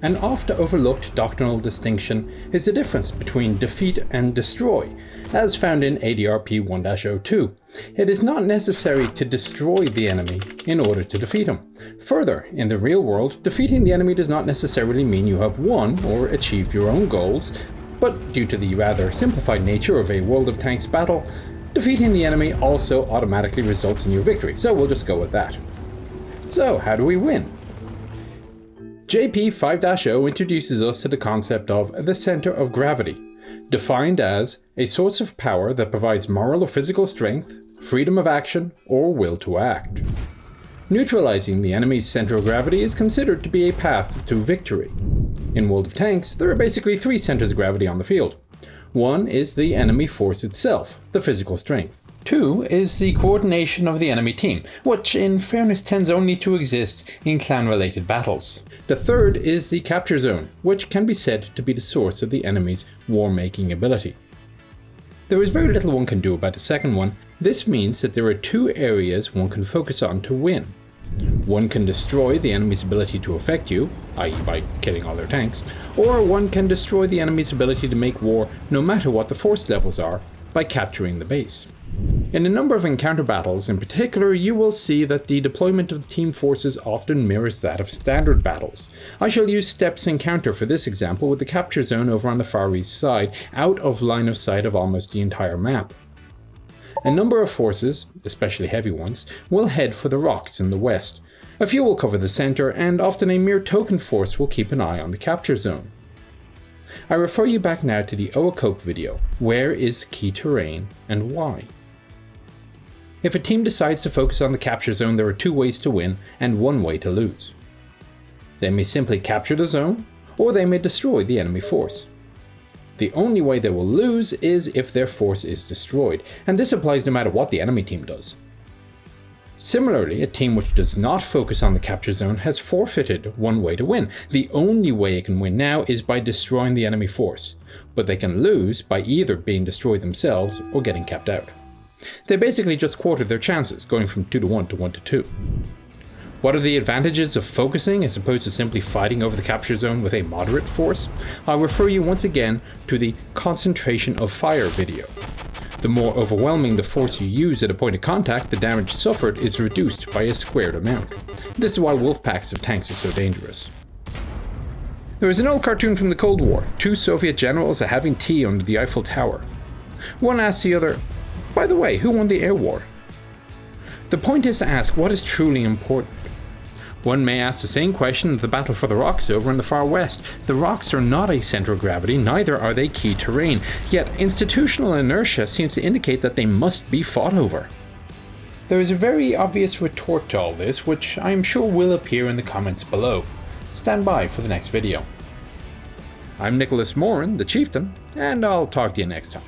An oft overlooked doctrinal distinction is the difference between defeat and destroy, as found in ADRP 1-02. It is not necessary to destroy the enemy in order to defeat him. Further, in the real world, defeating the enemy does not necessarily mean you have won or achieved your own goals, but due to the rather simplified nature of a World of Tanks battle, defeating the enemy also automatically results in your victory, so we'll just go with that. So, how do we win? JP 5-0 introduces us to the concept of the center of gravity, defined as a source of power that provides moral or physical strength, freedom of action, or will to act. Neutralizing the enemy's center of gravity is considered to be a path to victory. In World of Tanks, there are basically three centers of gravity on the field. One is the enemy force itself, the physical strength. Two is the coordination of the enemy team, which in fairness tends only to exist in clan-related battles. The third is the capture zone, which can be said to be the source of the enemy's war-making ability. There is very little one can do about the second one. This means that there are two areas one can focus on to win. One can destroy the enemy's ability to affect you, i.e. by killing all their tanks, or one can destroy the enemy's ability to make war no matter what the force levels are, by capturing the base. In a number of encounter battles in particular, you will see that the deployment of the team forces often mirrors that of standard battles. I shall use Stepp's encounter for this example with the capture zone over on the far east side, out of line of sight of almost the entire map. A number of forces, especially heavy ones, will head for the rocks in the west. A few will cover the center, and often a mere token force will keep an eye on the capture zone. I refer you back now to the Oacope video, Where is Key Terrain and Why? If a team decides to focus on the capture zone, there are two ways to win and one way to lose. They may simply capture the zone, or they may destroy the enemy force. The only way they will lose is if their force is destroyed, and this applies no matter what the enemy team does. Similarly, a team which does not focus on the capture zone has forfeited one way to win. The only way it can win now is by destroying the enemy force, but they can lose by either being destroyed themselves or getting kept out. They basically just quartered their chances, going from 2-1 to 1-2. What are the advantages of focusing as opposed to simply fighting over the capture zone with a moderate force? I'll refer you once again to the concentration of fire video. The more overwhelming the force you use at a point of contact, the damage suffered is reduced by a squared amount. This is why wolf packs of tanks are so dangerous. There is an old cartoon from the Cold War. Two Soviet generals are having tea under the Eiffel Tower. One asks the other, "By the way, who won the air war?" The point is to ask what is truly important. One may ask the same question of the battle for the rocks over in the far west. The rocks are not a center of gravity, neither are they key terrain, yet institutional inertia seems to indicate that they must be fought over. There is a very obvious retort to all this, which I am sure will appear in the comments below. Stand by for the next video. I'm Nicholas Moran, the Chieftain, and I'll talk to you next time.